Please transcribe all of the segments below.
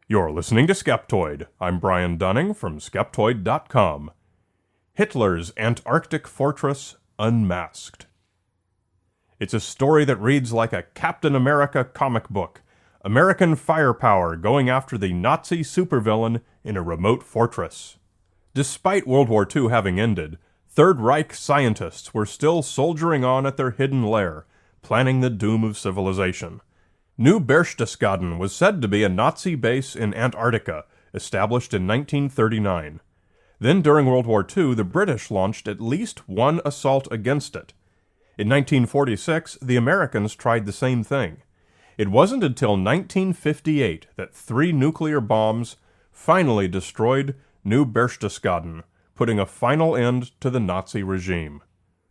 You're listening to Skeptoid. I'm Brian Dunning from Skeptoid.com. Hitler's Antarctic Fortress Unmasked. It's a story that reads like a Captain America comic book. American firepower going after the Nazi supervillain in a remote fortress. Despite World War II having ended, Third Reich scientists were still soldiering on at their hidden lair, planning the doom of civilization. New Berchtesgaden was said to be a Nazi base in Antarctica, established in 1939. Then during World War II, the British launched at least one assault against it. In 1946, the Americans tried the same thing. It wasn't until 1958 that 3 nuclear bombs finally destroyed New Berchtesgaden, putting a final end to the Nazi regime.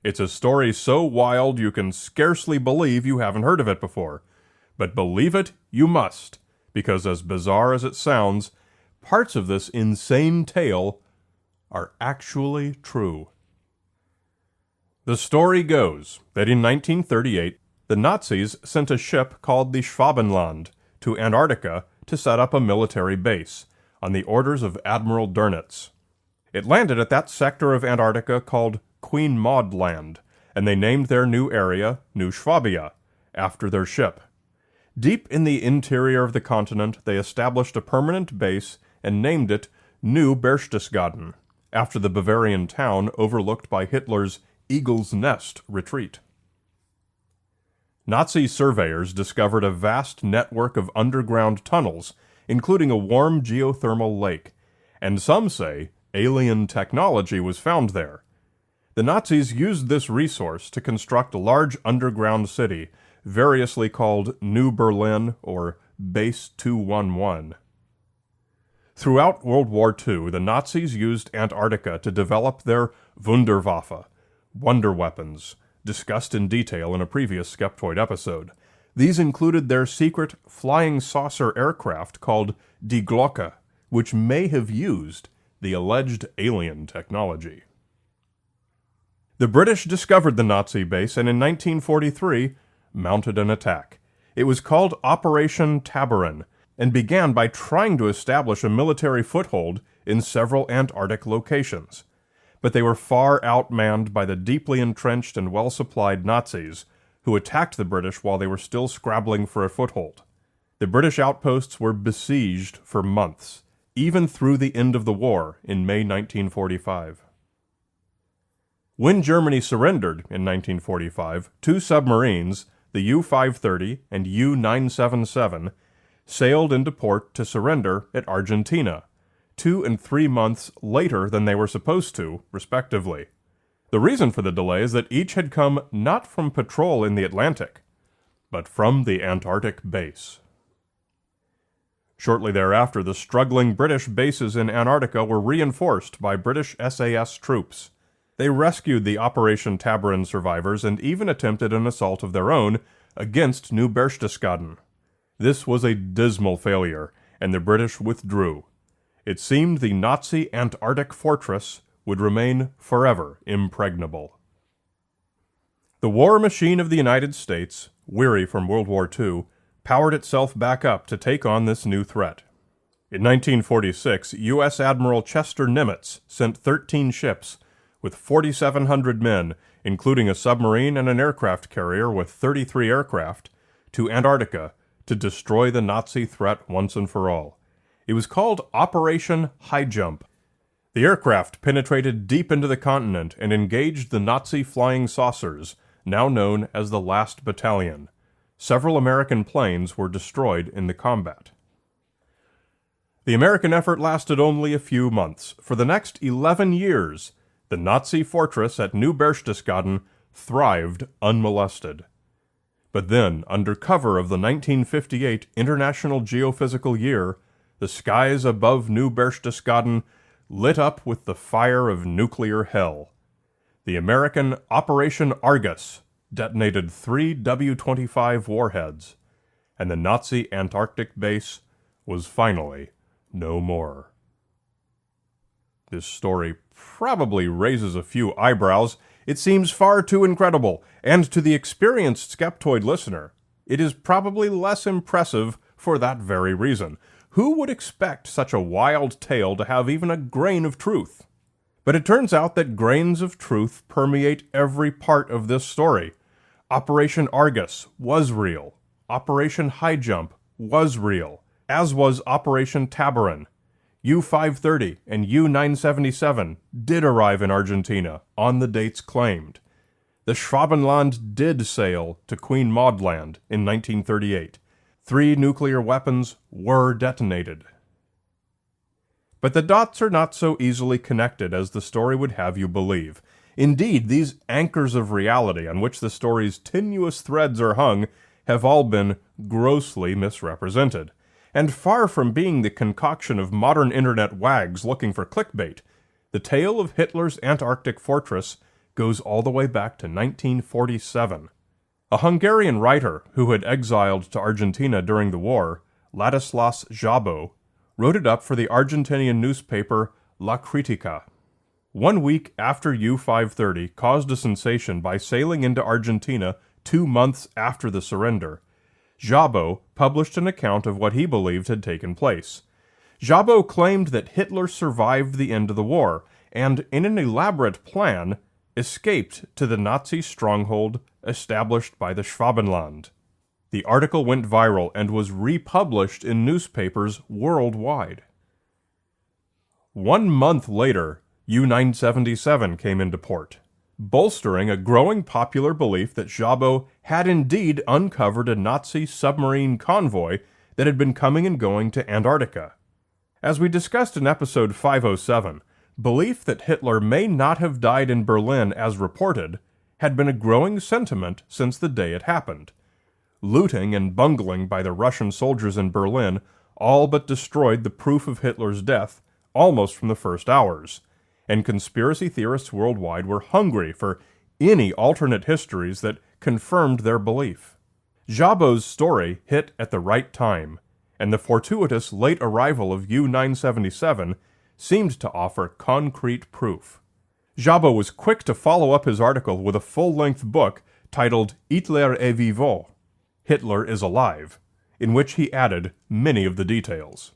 It's a story so wild you can scarcely believe you haven't heard of it before. But believe it, you must, because as bizarre as it sounds, parts of this insane tale are actually true. The story goes that in 1938, the Nazis sent a ship called the Schwabenland to Antarctica to set up a military base, on the orders of Admiral Dönitz. It landed at that sector of Antarctica called Queen Maud Land, and they named their new area New Swabia, after their ship. Deep in the interior of the continent, they established a permanent base and named it New Berchtesgaden, after the Bavarian town overlooked by Hitler's Eagle's Nest retreat. Nazi surveyors discovered a vast network of underground tunnels, including a warm geothermal lake, and some say alien technology was found there. The Nazis used this resource to construct a large underground city, variously called New Berlin or Base 211. Throughout World War II, the Nazis used Antarctica to develop their Wunderwaffe, wonder weapons, discussed in detail in a previous Skeptoid episode. These included their secret flying saucer aircraft called Die Glocke, which may have used the alleged alien technology. The British discovered the Nazi base and in 1943 mounted an attack. It was called Operation Tabarin and began by trying to establish a military foothold in several Antarctic locations. But they were far outmanned by the deeply entrenched and well-supplied Nazis, who attacked the British while they were still scrabbling for a foothold. The British outposts were besieged for months, even through the end of the war in May 1945. When Germany surrendered in 1945, 2 submarines, the U-530 and U-977, sailed into port to surrender at Argentina, 2 and 3 months later than they were supposed to, respectively. The reason for the delay is that each had come not from patrol in the Atlantic, but from the Antarctic base. Shortly thereafter, the struggling British bases in Antarctica were reinforced by British SAS troops. They rescued the Operation Tabarin survivors and even attempted an assault of their own against New Berchtesgaden. This was a dismal failure, and the British withdrew. It seemed the Nazi Antarctic fortress would remain forever impregnable. The war machine of the United States, weary from World War II, powered itself back up to take on this new threat. In 1946, U.S. Admiral Chester Nimitz sent 13 ships with 4,700 men, including a submarine and an aircraft carrier with 33 aircraft, to Antarctica to destroy the Nazi threat once and for all. It was called Operation High Jump. The aircraft penetrated deep into the continent and engaged the Nazi flying saucers, now known as the Last Battalion. Several American planes were destroyed in the combat. The American effort lasted only a few months. For the next 11 years, the Nazi fortress at New Berchtesgaden thrived unmolested. But then, under cover of the 1958 International Geophysical Year, the skies above New Berchtesgaden lit up with the fire of nuclear hell. The American Operation Argus detonated 3 W-25 warheads, and the Nazi Antarctic base was finally no more. This story probably raises a few eyebrows. It seems far too incredible, and to the experienced Skeptoid listener, it is probably less impressive for that very reason. Who would expect such a wild tale to have even a grain of truth? But it turns out that grains of truth permeate every part of this story. Operation Argus was real. Operation High Jump was real, as was Operation Tabarin. U-530 and U-977 did arrive in Argentina on the dates claimed. The Schwabenland did sail to Queen Maud Land in 1938. 3 nuclear weapons were detonated. But the dots are not so easily connected as the story would have you believe. Indeed, these anchors of reality on which the story's tenuous threads are hung have all been grossly misrepresented. And far from being the concoction of modern internet wags looking for clickbait, the tale of Hitler's Antarctic fortress goes all the way back to 1947. A Hungarian writer who had exiled to Argentina during the war, Ladislas Szabó, wrote it up for the Argentinian newspaper La Critica. 1 week after U-530 caused a sensation by sailing into Argentina 2 months after the surrender, Szabó published an account of what he believed had taken place. Szabó claimed that Hitler survived the end of the war, and in an elaborate plan, escaped to the Nazi stronghold established by the Schwabenland. The article went viral and was republished in newspapers worldwide. 1 month later, U-977 came into port, bolstering a growing popular belief that Szabó had indeed uncovered a Nazi submarine convoy that had been coming and going to Antarctica. As we discussed in episode 507, belief that Hitler may not have died in Berlin as reported had been a growing sentiment since the day it happened. Looting and bungling by the Russian soldiers in Berlin all but destroyed the proof of Hitler's death almost from the first hours, and conspiracy theorists worldwide were hungry for any alternate histories that confirmed their belief. Szabó's story hit at the right time, and the fortuitous late arrival of U-977 seemed to offer concrete proof. Szabó was quick to follow up his article with a full-length book titled Hitler est vivant, Hitler is Alive, in which he added many of the details.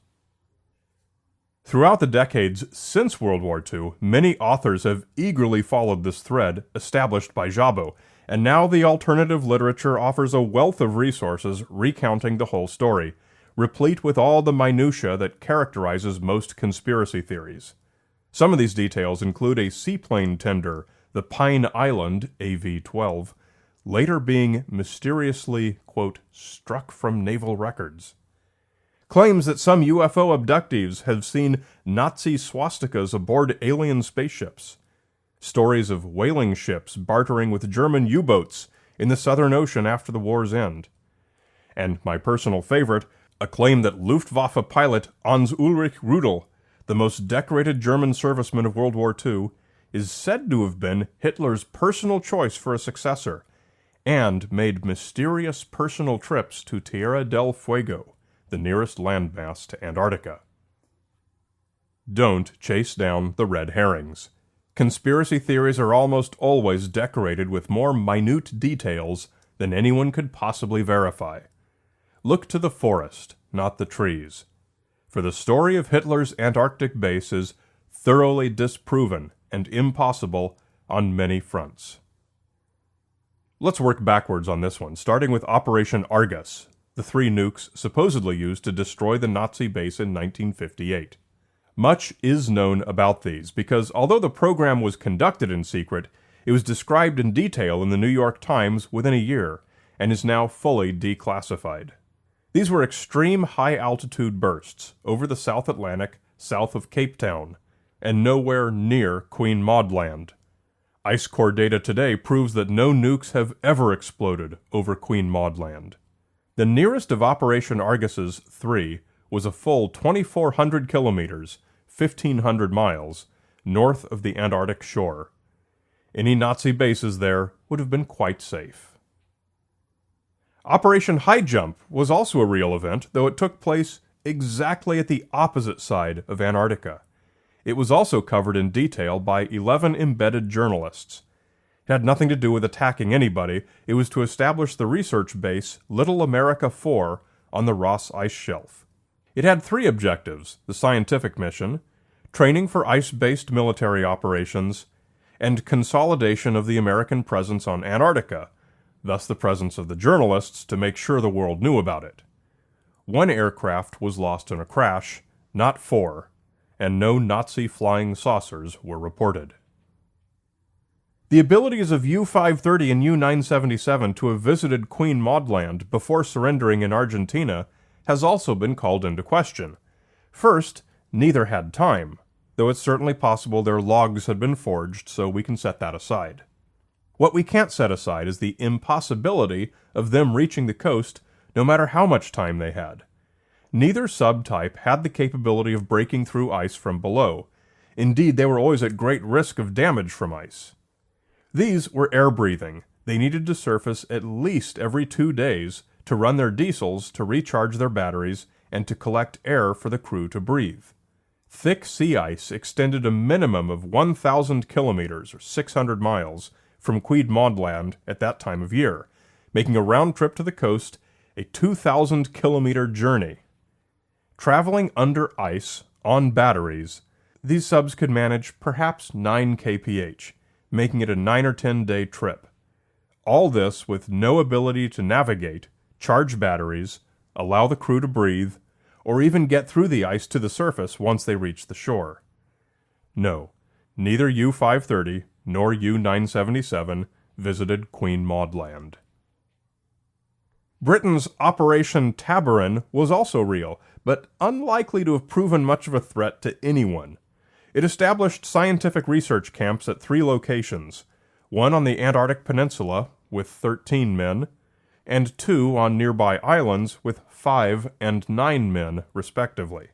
Throughout the decades since World War II, many authors have eagerly followed this thread established by Szabó, and now the alternative literature offers a wealth of resources recounting the whole story, replete with all the minutiae that characterizes most conspiracy theories. Some of these details include a seaplane tender, the Pine Island AV-12, later being mysteriously, quote, struck from naval records. Claims that some UFO abductees have seen Nazi swastikas aboard alien spaceships. Stories of whaling ships bartering with German U-boats in the Southern Ocean after the war's end. And my personal favorite, a claim that Luftwaffe pilot Hans Ulrich Rudel, the most decorated German serviceman of World War II, is said to have been Hitler's personal choice for a successor, and made mysterious personal trips to Tierra del Fuego, the nearest landmass to Antarctica. Don't chase down the red herrings. Conspiracy theories are almost always decorated with more minute details than anyone could possibly verify. Look to the forest, not the trees. For the story of Hitler's Antarctic base is thoroughly disproven and impossible on many fronts. Let's work backwards on this one, starting with Operation Argus, the 3 nukes supposedly used to destroy the Nazi base in 1958. Much is known about these, because although the program was conducted in secret, it was described in detail in the New York Times within a year, and is now fully declassified. These were extreme high-altitude bursts over the South Atlantic south of Cape Town, and nowhere near Queen Maud Land. Ice core data today proves that no nukes have ever exploded over Queen Maud Land. The nearest of Operation Argus's 3 was a full 2,400 kilometers, 1,500 miles, north of the Antarctic shore. Any Nazi bases there would have been quite safe. Operation High Jump was also a real event, though it took place exactly at the opposite side of Antarctica. It was also covered in detail by 11 embedded journalists. It had nothing to do with attacking anybody. It was to establish the research base Little America 4 on the Ross Ice Shelf. It had three objectives: the scientific mission, training for ice-based military operations, and consolidation of the American presence on Antarctica, thus the presence of the journalists to make sure the world knew about it. One aircraft was lost in a crash, not four, and no Nazi flying saucers were reported. The abilities of U-530 and U-977 to have visited Queen Maud Land before surrendering in Argentina has also been called into question. First, neither had time, though it's certainly possible their logs had been forged, so we can set that aside. What we can't set aside is the impossibility of them reaching the coast no matter how much time they had. Neither subtype had the capability of breaking through ice from below. Indeed, they were always at great risk of damage from ice. These were air-breathing. They needed to surface at least every 2 days to run their diesels to recharge their batteries and to collect air for the crew to breathe. Thick sea ice extended a minimum of 1,000 kilometers, or 600 miles, from Queen Maud Land at that time of year, making a round trip to the coast a 2,000-kilometer journey. Traveling under ice, on batteries, these subs could manage perhaps 9 kph, making it a 9 or 10-day trip. All this with no ability to navigate, charge batteries, allow the crew to breathe, or even get through the ice to the surface once they reached the shore. No, neither U-530 nor U-977 visited Queen Maud Land. Britain's Operation Tabarin was also real, but unlikely to have proven much of a threat to anyone. It established scientific research camps at 3 locations, one on the Antarctic Peninsula with 13 men, and 2 on nearby islands with 5 and 9 men, respectively.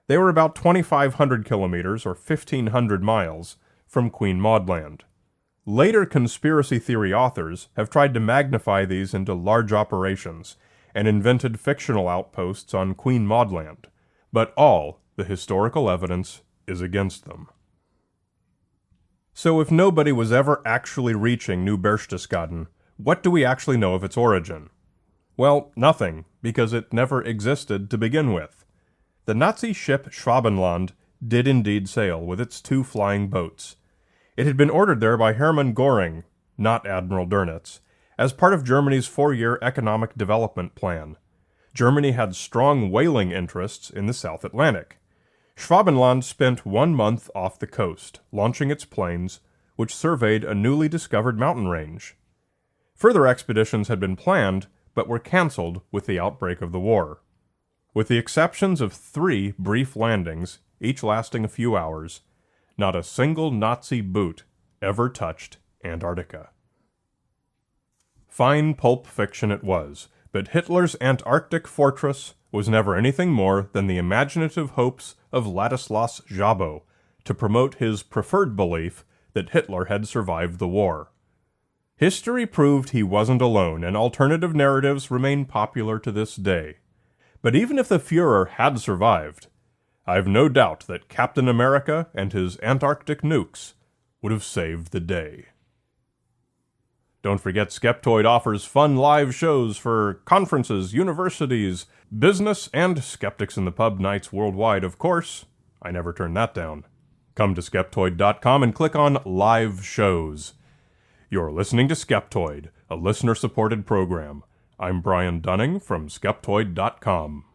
They were about 2,500 kilometers, or 1,500 miles, from Queen Maud Land. Later conspiracy theory authors have tried to magnify these into large operations and invented fictional outposts on Queen Maud Land, but all the historical evidence is against them. So if nobody was ever actually reaching New Berchtesgaden, what do we actually know of its origin? Well, nothing, because it never existed to begin with. The Nazi ship Schwabenland did indeed sail with its 2 flying boats. It had been ordered there by Hermann Göring, not Admiral Dönitz, as part of Germany's 4-year economic development plan. Germany had strong whaling interests in the South Atlantic. Schwabenland spent 1 month off the coast, launching its planes, which surveyed a newly discovered mountain range. Further expeditions had been planned, but were cancelled with the outbreak of the war. With the exceptions of 3 brief landings, each lasting a few hours, not a single Nazi boot ever touched Antarctica. Fine pulp fiction it was, but Hitler's Antarctic fortress was never anything more than the imaginative hopes of Ladislas Jabot to promote his preferred belief that Hitler had survived the war. History proved he wasn't alone, and alternative narratives remain popular to this day. But even if the Führer had survived, I've no doubt that Captain America and his Antarctic nukes would have saved the day. Don't forget Skeptoid offers fun live shows for conferences, universities, business, and Skeptics in the Pub nights worldwide, of course. I never turn that down. Come to Skeptoid.com and click on Live Shows. You're listening to Skeptoid, a listener-supported program. I'm Brian Dunning from Skeptoid.com.